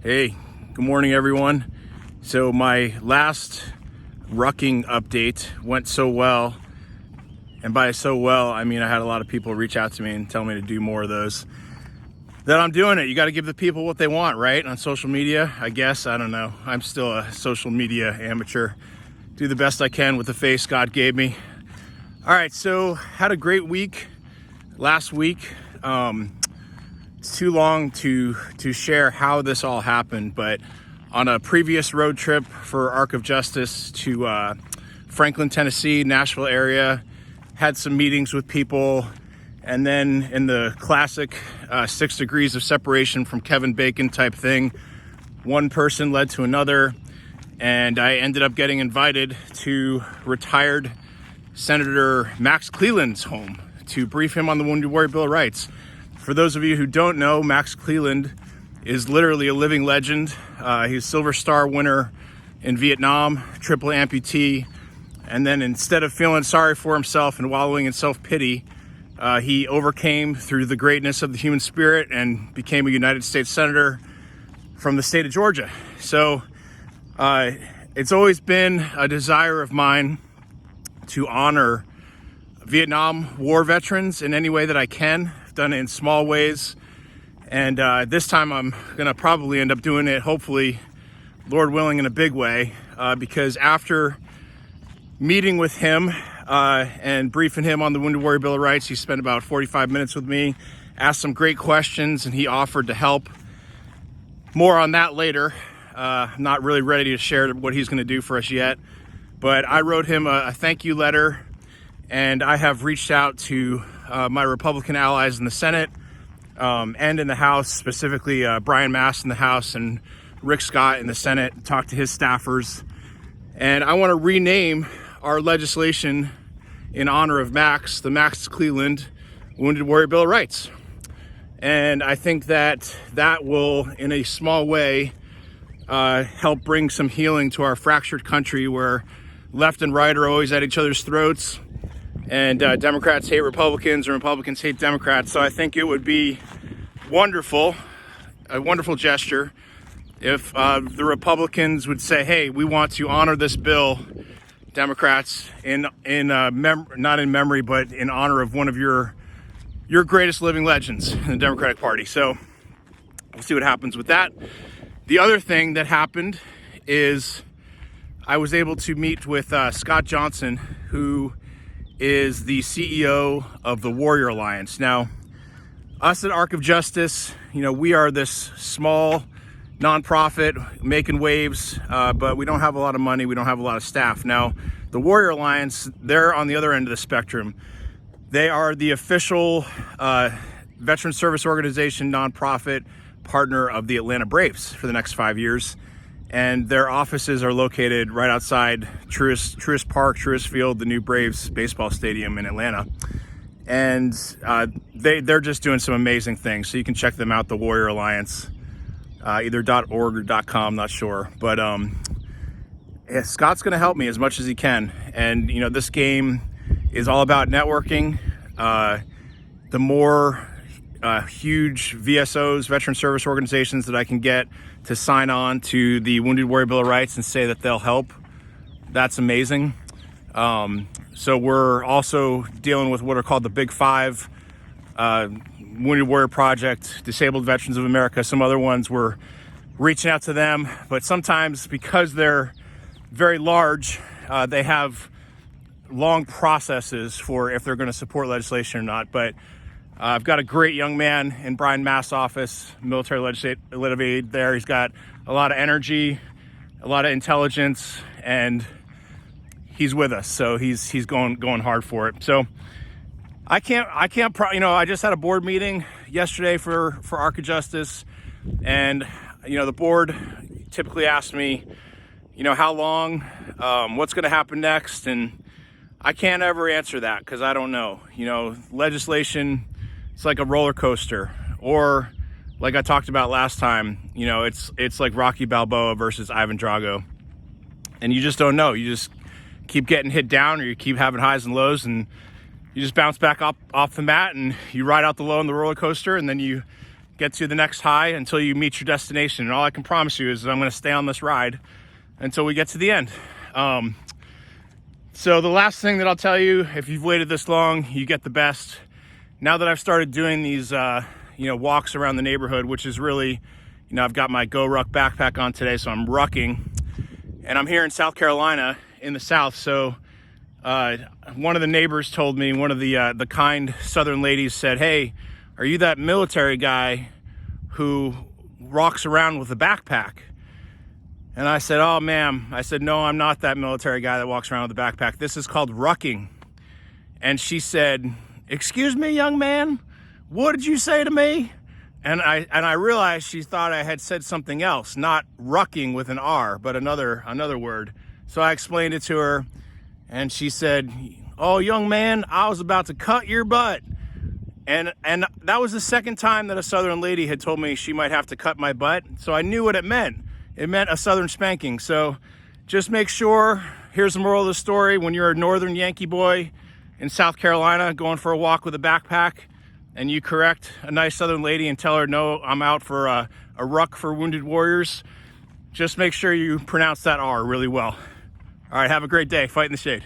Hey, good morning everyone. So my last rucking update went so well, and by so well, I mean I had a lot of people reach out to me and tell me to do more of those, that I'm doing it. You got to give the people what they want, right? On social media, I guess. I don't know. I'm still a social media amateur. Do the best I can with the face God gave me. All right, so had a great week last week. It's too long to share how this all happened, but on a previous road trip for Arc of Justice to Franklin, Tennessee, Nashville area, had some meetings with people, and then in the classic 6 degrees of separation from Kevin Bacon type thing, one person led to another, and I ended up getting invited to retired Senator Max Cleland's home to brief him on the Wounded Warrior Bill of Rights. For those of you who don't know, Max Cleland is literally a living legend. He's a Silver Star winner in Vietnam, triple amputee, and then instead of feeling sorry for himself and wallowing in self-pity, he overcame through the greatness of the human spirit and became a United States Senator from the state of Georgia. So it's always been a desire of mine to honor Vietnam War veterans in any way that I can. I've done it in small ways, and this time I'm gonna probably end up doing it, hopefully, Lord willing, in a big way, because after meeting with him and briefing him on the Wounded Warrior Bill of Rights, he spent about 45 minutes with me, asked some great questions, and he offered to help. More on that later. I'm not really ready to share what he's gonna do for us yet, but I wrote him a thank you letter, and I have reached out to my Republican allies in the Senate and in the House, specifically Brian Mast in the House and Rick Scott in the Senate, talked to his staffers. And I want to rename our legislation in honor of Max, the Max Cleland Wounded Warrior Bill of Rights. And I think that that will, in a small way, help bring some healing to our fractured country where left and right are always at each other's throats, and Democrats hate Republicans and Republicans hate Democrats. So I think it would be wonderful, a wonderful gesture, if the Republicans would say, hey, we want to honor this bill, Democrats, not in memory, but in honor of one of your greatest living legends in the Democratic Party. So we'll see what happens with that. The other thing that happened is I was able to meet with Scott Johnson, who is the CEO of the Warrior Alliance. Now, us at Arc of Justice, we are this small nonprofit making waves, but we don't have a lot of money. We don't have a lot of staff. Now, the Warrior Alliance, they're on the other end of the spectrum. They are the official veteran service organization nonprofit partner of the Atlanta Braves for the next 5 years. And their offices are located right outside Truist Park, Truist Field, the new Braves baseball stadium in Atlanta. And they're just doing some amazing things. So you can check them out, the Warrior Alliance, either .org or .com, not sure. But yeah, Scott's going to help me as much as he can. And, this game is all about networking. The more huge VSOs, veteran service organizations, that I can get to sign on to the Wounded Warrior Bill of Rights and say that they'll help, that's amazing. So we're also dealing with what are called the Big Five, Wounded Warrior Project, Disabled Veterans of America. Some other ones, we're reaching out to them, but sometimes because they're very large, they have long processes for if they're going to support legislation or not. But I've got a great young man in Brian Mast's office, military legislative aide there. He's got a lot of energy, a lot of intelligence, and he's with us. So he's going hard for it. So I just had a board meeting yesterday for Arc of Justice, and the board typically asks me, how long, what's going to happen next, and I can't ever answer that because I don't know. Legislation, it's like a roller coaster, or like I talked about last time, it's like Rocky Balboa versus Ivan Drago, and you just don't know. You just keep getting hit down, or you keep having highs and lows, and you just bounce back up off the mat, and you ride out the low on the roller coaster, and then you get to the next high until you meet your destination. And all I can promise you is that I'm going to stay on this ride until we get to the end. So the last thing that I'll tell you, if you've waited this long, you get the best. Now that I've started doing these, walks around the neighborhood, which is really, I've got my Go Ruck backpack on today, so I'm rucking. And I'm here in South Carolina in the South. So one of the neighbors told me, one of the kind Southern ladies said, "Hey, are you that military guy who walks around with a backpack?" And I said, "Oh, ma'am." I said, "No, I'm not that military guy that walks around with a backpack. This is called rucking." And she said, "Excuse me, young man, what did you say to me?" And I realized she thought I had said something else, not rucking with an R, but another word. So I explained it to her, and she said, "Oh, young man, I was about to cut your butt." And that was the second time that a Southern lady had told me she might have to cut my butt. So I knew what it meant. It meant a Southern spanking. So just make sure, here's the moral of the story: when you're a Northern Yankee boy in South Carolina going for a walk with a backpack, and you correct a nice Southern lady and tell her, "No, I'm out for a ruck for wounded warriors," just make sure you pronounce that R really well. All right, have a great day. Fight in the shade.